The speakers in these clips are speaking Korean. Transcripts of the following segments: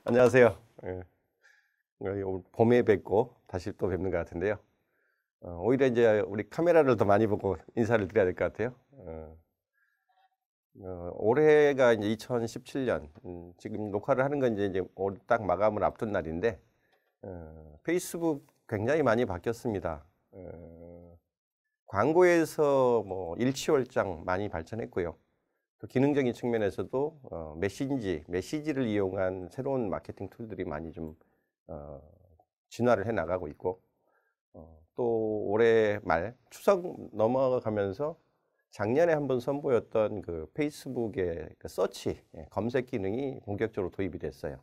안녕하세요. 예. 오늘 봄에 뵙고 다시 또 뵙는 것 같은데요. 오히려 이제 우리 카메라를 더 많이 보고 인사를 드려야 될 것 같아요. 올해가 이제 2017년, 지금 녹화를 하는 건 이제 딱 마감을 앞둔 날인데, 페이스북 굉장히 많이 바뀌었습니다. 광고에서 뭐 일취월장 많이 발전했고요. 또 기능적인 측면에서도 메시지를 이용한 새로운 마케팅 툴들이 많이 좀 진화를 해 나가고 있고, 또 올해 말 추석 넘어가면서 작년에 한번 선보였던 그 페이스북의 그 서치 검색 기능이 본격적으로 도입이 됐어요.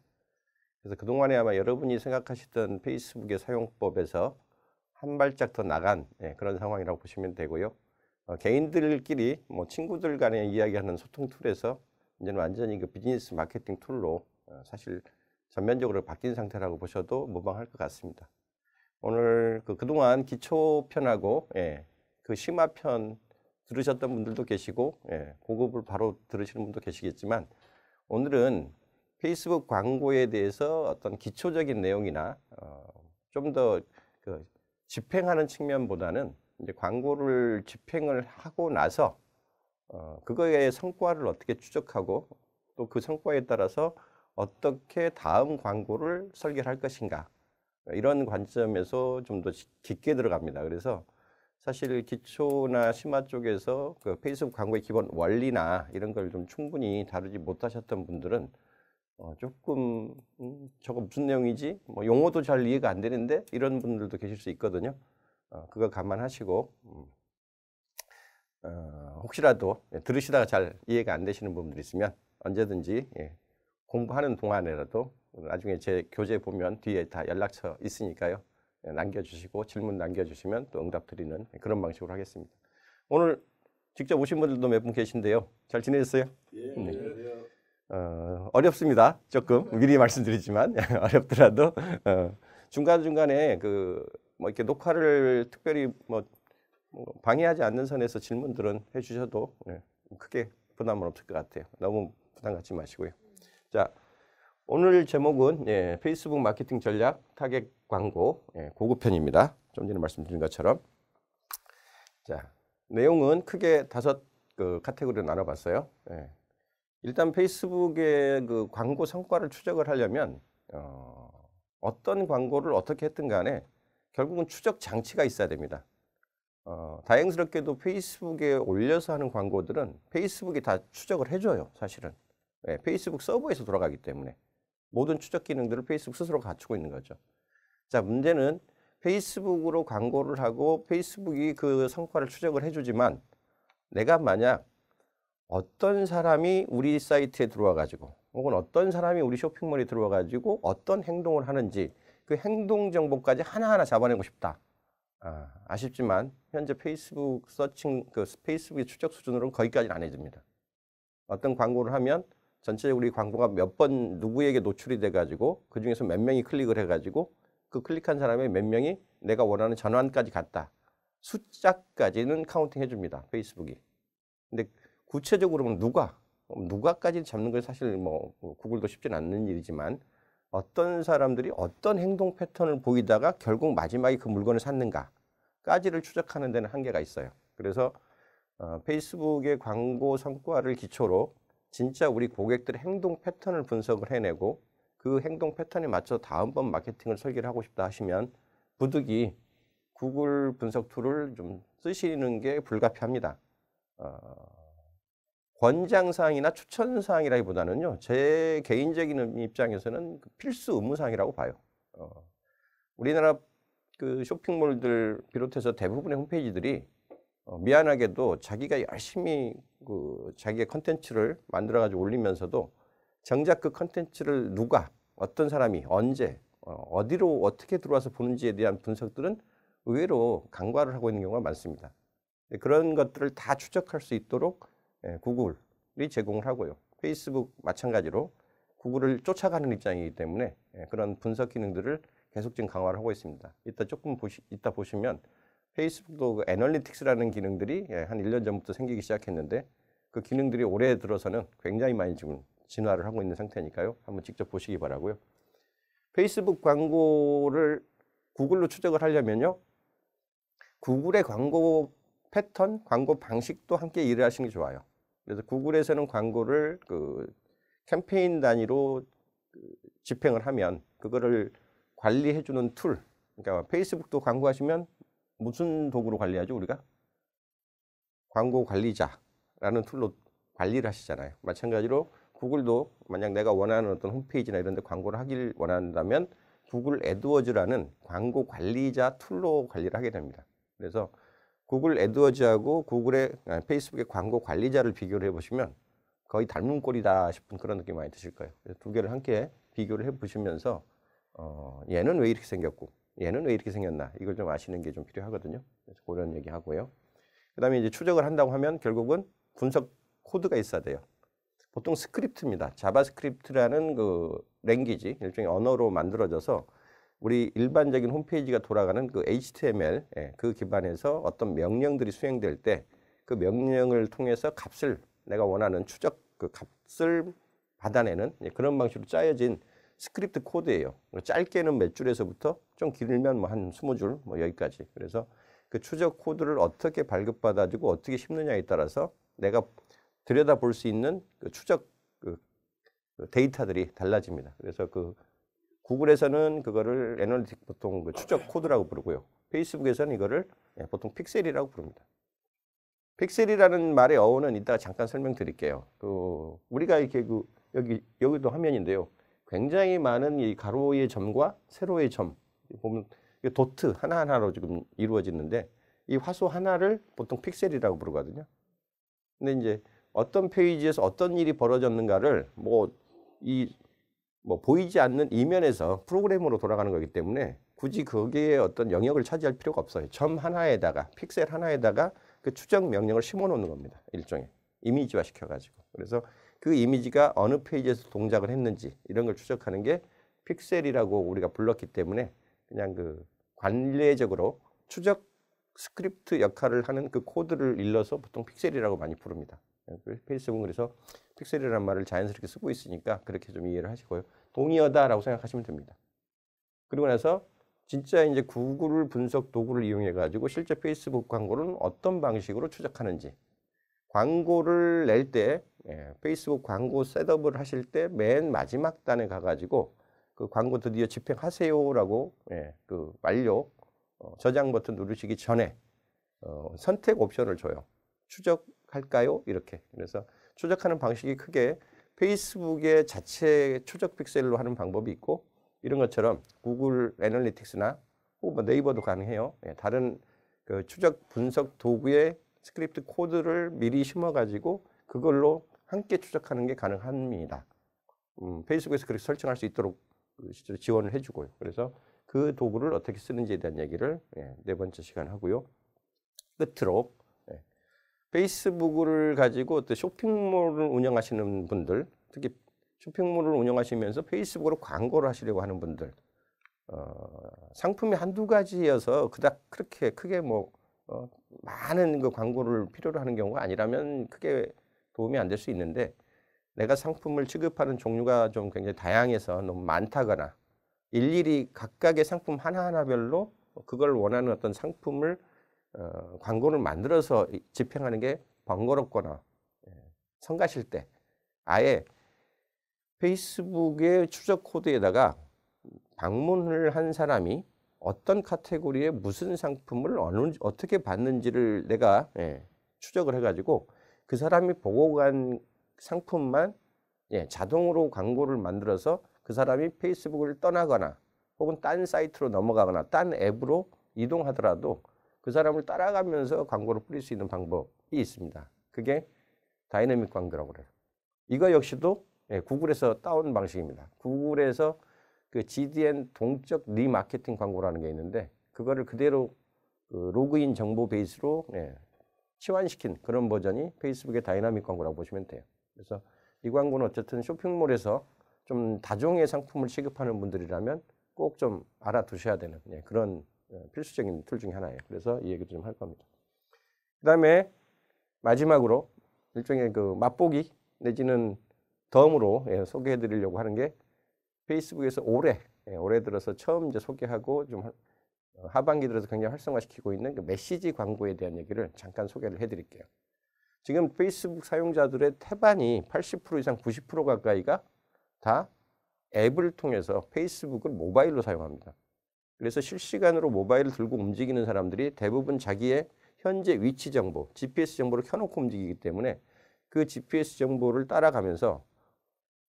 그래서 그동안에 아마 여러분이 생각하시던 페이스북의 사용법에서 한 발짝 더 나간 그런 상황이라고 보시면 되고요. 개인들끼리 뭐 친구들 간에 이야기하는 소통 툴에서 이제는 완전히 그 비즈니스 마케팅 툴로 사실 전면적으로 바뀐 상태라고 보셔도 무방할 것 같습니다. 오늘 그동안 기초편하고 그 심화편 들으셨던 분들도 계시고 고급을 바로 들으시는 분도 계시겠지만, 오늘은 페이스북 광고에 대해서 어떤 기초적인 내용이나 좀 더 그 집행하는 측면보다는 이제 광고를 집행을 하고 나서 그거의 성과를 어떻게 추적하고 또 그 성과에 따라서 어떻게 다음 광고를 설계를 할 것인가, 이런 관점에서 좀 더 깊게 들어갑니다. 그래서 사실 기초나 심화 쪽에서 그 페이스북 광고의 기본 원리나 이런 걸 좀 충분히 다루지 못하셨던 분들은 조금 저거 무슨 내용이지? 뭐 용어도 잘 이해가 안 되는데, 이런 분들도 계실 수 있거든요. 그거 감안하시고 혹시라도 들으시다가 잘 이해가 안 되시는 부분들이 있으면 언제든지 공부하는 동안에라도 나중에 제 교재 보면 뒤에 다 연락처 있으니까요. 남겨주시고 질문 남겨주시면 또 응답 드리는 그런 방식으로 하겠습니다. 오늘 직접 오신 분들도 몇 분 계신데요. 잘 지내셨어요? 예, 네. 안녕하세요. 어렵습니다. 조금 미리 말씀드리지만 어렵더라도 중간중간에 뭐 이렇게 녹화를 특별히 뭐 방해하지 않는 선에서 질문들은 해주셔도 크게 부담은 없을 것 같아요. 너무 부담 갖지 마시고요. 자, 오늘 제목은 페이스북 마케팅 전략 타겟 광고 고급편입니다. 좀 전에 말씀드린 것처럼. 자, 내용은 크게 5 카테고리로 나눠봤어요. 일단 페이스북의 그 광고 성과를 추적을 하려면 어떤 광고를 어떻게 했든 간에 결국은 추적 장치가 있어야 됩니다. 다행스럽게도 페이스북에 올려서 하는 광고들은 페이스북이 다 추적을 해줘요, 사실은. 페이스북 서버에서 돌아가기 때문에 모든 추적 기능들을 페이스북 스스로 갖추고 있는 거죠. 자, 문제는 페이스북으로 광고를 하고 페이스북이 그 성과를 추적을 해주지만, 내가 만약 어떤 사람이 우리 사이트에 들어와 가지고 혹은 어떤 사람이 우리 쇼핑몰에 들어와 가지고 어떤 행동을 하는지 그 행동 정보까지 하나하나 잡아내고 싶다. 아쉽지만 현재 페이스북 서칭 페이스북의 추적 수준으로는 거기까지는 안 해줍니다. 어떤 광고를 하면 전체적으로 우리 광고가 몇 번 누구에게 노출이 돼 가지고 그 중에서 몇 명이 클릭을 해 가지고 그 클릭한 사람의 몇 명이 내가 원하는 전환까지 갔다. 숫자까지는 카운팅 해줍니다, 페이스북이. 근데 구체적으로는 누가까지 잡는 건 사실 뭐 구글도 쉽지는 않는 일이지만, 어떤 사람들이 어떤 행동 패턴을 보이다가 결국 마지막에 그 물건을 샀는가까지를 추적하는 데는 한계가 있어요. 그래서 페이스북의 광고 성과를 기초로 진짜 우리 고객들의 행동 패턴을 분석을 해내고 그 행동 패턴에 맞춰 다음번 마케팅을 설계를 하고 싶다 하시면 부득이 구글 분석 툴을 좀 쓰시는 게 불가피합니다. 권장사항이나 추천사항이라기보다는요, 제 개인적인 입장에서는 필수 의무사항이라고 봐요. 우리나라 그 쇼핑몰들 비롯해서 대부분의 홈페이지들이 미안하게도 자기가 열심히 자기의 컨텐츠를 만들어 가지고 올리면서도 정작 그 컨텐츠를 어떤 사람이 언제 어디로 어떻게 들어와서 보는지에 대한 분석들은 의외로 간과를 하고 있는 경우가 많습니다. 그런 것들을 다 추적할 수 있도록 구글이 제공을 하고요. 페이스북 마찬가지로 구글을 쫓아가는 입장이기 때문에 그런 분석 기능들을 계속 지금 강화를 하고 있습니다. 이따 보시면 페이스북도 그 애널리틱스라는 기능들이 한 1년 전부터 생기기 시작했는데, 그 기능들이 올해 들어서는 굉장히 많이 지금 진화를 하고 있는 상태니까요. 한번 직접 보시기 바라고요. 페이스북 광고를 구글로 추적을 하려면요. 구글의 광고 패턴, 광고 방식도 함께 이해를 하시는 게 좋아요. 그래서 구글에서는 광고를 그 캠페인 단위로 집행을 하면 그거를 관리해주는 툴, 그러니까 페이스북도 광고하시면 무슨 도구로 관리하죠, 우리가? 광고 관리자라는 툴로 관리를 하시잖아요. 마찬가지로 구글도 만약 내가 원하는 어떤 홈페이지나 이런 데 광고를 하길 원한다면 구글 애드워즈라는 광고 관리자 툴로 관리를 하게 됩니다. 그래서 구글 애드워즈하고 페이스북의 광고 관리자를 비교를 해보시면 거의 닮은 꼴이다 싶은 그런 느낌이 많이 드실 거예요. 그래서 두 개를 함께 비교를 해보시면서 얘는 왜 이렇게 생겼고 얘는 왜 이렇게 생겼나 이걸 좀 아시는 게 좀 필요하거든요. 그래서 그런 얘기 하고요. 그 다음에 이제 추적을 한다고 하면 결국은 분석 코드가 있어야 돼요. 보통 스크립트입니다. 자바스크립트라는 그 랭귀지, 일종의 언어로 만들어져서 우리 일반적인 홈페이지가 돌아가는 그 HTML, 그 기반에서 어떤 명령들이 수행될 때 그 명령을 통해서 값을 내가 원하는 추적 그 값을 받아내는 그런 방식으로 짜여진 스크립트 코드예요. 짧게는 몇 줄에서부터 좀 길면 뭐 한 20줄 뭐 여기까지. 그래서 그 추적 코드를 어떻게 발급받아주고 어떻게 심느냐에 따라서 내가 들여다볼 수 있는 그 추적 그 데이터들이 달라집니다. 그래서 그 구글에서는 그거를 애널리틱 보통 그 추적 코드라고 부르고요. 페이스북에서는 이거를 보통 픽셀이라고 부릅니다. 픽셀이라는 말의 어원은 이따가 잠깐 설명드릴게요. 그 우리가 이렇게 그 여기도 화면인데요. 굉장히 많은 이 가로의 점과 세로의 점 보면 도트 하나하나로 지금 이루어지는데 이 화소 하나를 보통 픽셀이라고 부르거든요. 근데 이제 어떤 페이지에서 어떤 일이 벌어졌는가를 뭐 보이지 않는 이면에서 프로그램으로 돌아가는 거기 때문에 굳이 거기에 어떤 영역을 차지할 필요가 없어요. 점 하나에다가 픽셀 하나에다가 그 추적 명령을 심어 놓는 겁니다. 일종의 이미지화 시켜가지고. 그래서 그 이미지가 어느 페이지에서 동작을 했는지 이런 걸 추적하는 게 픽셀이라고 우리가 불렀기 때문에 그냥 그 관례적으로 추적 스크립트 역할을 하는 그 코드를 일러서 보통 픽셀이라고 많이 부릅니다. 페이스북은 그래서 픽셀이라는 말을 자연스럽게 쓰고 있으니까 그렇게 좀 이해를 하시고요. 동의어다라고 생각하시면 됩니다. 그리고 나서 진짜 이제 구글 분석 도구를 이용해 가지고 실제 페이스북 광고는 어떤 방식으로 추적하는지 광고를 낼 때 페이스북 광고 셋업을 하실 때 맨 마지막 단에 가가지고 그 광고 드디어 집행하세요라고 그 완료 저장 버튼 누르시기 전에 선택 옵션을 줘요. 추적할까요? 이렇게. 그래서 추적하는 방식이 크게 페이스북의 자체 추적 픽셀로 하는 방법이 있고 이런 것처럼 구글 애널리틱스나 혹은 뭐 네이버도 가능해요. 다른 그 추적 분석 도구의 스크립트 코드를 미리 심어가지고 그걸로 함께 추적하는 게 가능합니다. 페이스북에서 그렇게 설정할 수 있도록 실제로 지원을 해주고요. 그래서 그 도구를 어떻게 쓰는지에 대한 얘기를 네 번째 시간 하고요. 끝으로 페이스북을 가지고 또 쇼핑몰을 운영하시는 분들, 특히 쇼핑몰을 운영하시면서 페이스북으로 광고를 하시려고 하는 분들, 상품이 한두 가지여서 그닥 그렇게 크게 뭐 많은 그 광고를 필요로 하는 경우가 아니라면 크게 도움이 안 될 수 있는데 내가 상품을 취급하는 종류가 좀 굉장히 다양해서 너무 많다거나 일일이 각각의 상품 하나하나별로 그걸 원하는 어떤 상품을 광고를 만들어서 집행하는 게 번거롭거나 성가실 때 아예 페이스북의 추적 코드에다가 방문을 한 사람이 어떤 카테고리에 무슨 상품을 어떻게 받는지를 내가 추적을 해가지고 그 사람이 보고 간 상품만 자동으로 광고를 만들어서 그 사람이 페이스북을 떠나거나 혹은 딴 사이트로 넘어가거나 딴 앱으로 이동하더라도 그 사람을 따라가면서 광고를 뿌릴 수 있는 방법이 있습니다. 그게 다이내믹 광고라고 그래요. 이거 역시도 구글에서 따온 방식입니다. 구글에서 그 GDN 동적 리마케팅 광고라는 게 있는데 그거를 그대로 그 로그인 정보 베이스로 치환시킨 그런 버전이 페이스북의 다이나믹 광고라고 보시면 돼요. 그래서 이 광고는 어쨌든 쇼핑몰에서 좀 다종의 상품을 취급하는 분들이라면 꼭 좀 알아두셔야 되는 그런 필수적인 툴 중에 하나예요. 그래서 이 얘기도 좀 할 겁니다. 그 다음에 마지막으로 일종의 그 맛보기 내지는 덤으로 소개해 드리려고 하는 게 페이스북에서 올해 들어서 처음 이제 소개하고 좀 하반기 들어서 굉장히 활성화시키고 있는 그 메시지 광고에 대한 얘기를 잠깐 소개를 해 드릴게요. 지금 페이스북 사용자들의 태반이 80% 이상 90% 가까이가 다 앱을 통해서 페이스북을 모바일로 사용합니다. 그래서 실시간으로 모바일을 들고 움직이는 사람들이 대부분 자기의 현재 위치 정보, GPS 정보를 켜놓고 움직이기 때문에 그 GPS 정보를 따라가면서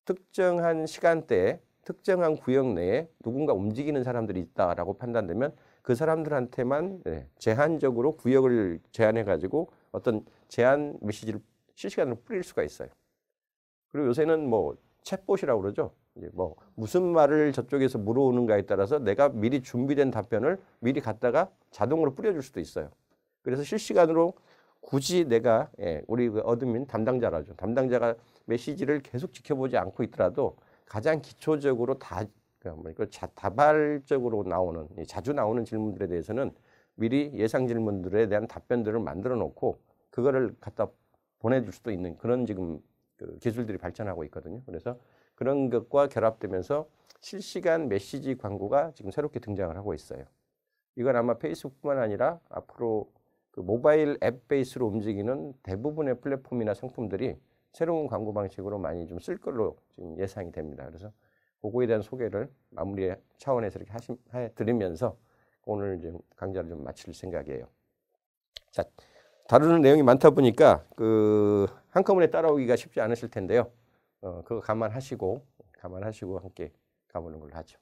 특정한 시간대에 특정한 구역 내에 누군가 움직이는 사람들이 있다라고 판단되면 그 사람들한테만 제한적으로 구역을 제한해 가지고 어떤 제한 메시지를 실시간으로 뿌릴 수가 있어요. 그리고 요새는 뭐 챗봇이라고 그러죠. 이제 뭐 무슨 말을 저쪽에서 물어오는가에 따라서 내가 미리 준비된 답변을 미리 갖다가 자동으로 뿌려줄 수도 있어요. 그래서 실시간으로 굳이 내가 우리 그 어드민 담당자라죠. 담당자가 메시지를 계속 지켜보지 않고 있더라도 가장 기초적으로 다발적으로 나오는 자주 나오는 질문들에 대해서는 미리 예상 질문들에 대한 답변들을 만들어 놓고 그거를 갖다 보내줄 수도 있는 그런 지금 그 기술들이 발전하고 있거든요. 그래서 그런 것과 결합되면서 실시간 메시지 광고가 지금 새롭게 등장을 하고 있어요. 이건 아마 페이스북뿐만 아니라 앞으로 그 모바일 앱 베이스로 움직이는 대부분의 플랫폼이나 상품들이 새로운 광고 방식으로 많이 좀 쓸 걸로 지금 예상이 됩니다. 그래서 그거에 대한 소개를 마무리 차원에서 이렇게 드리면서 오늘 좀 강좌를 좀 마칠 생각이에요. 자, 다루는 내용이 많다 보니까 그 한꺼번에 따라오기가 쉽지 않으실 텐데요. 그거 감안하시고 함께 가보는 걸로 하죠.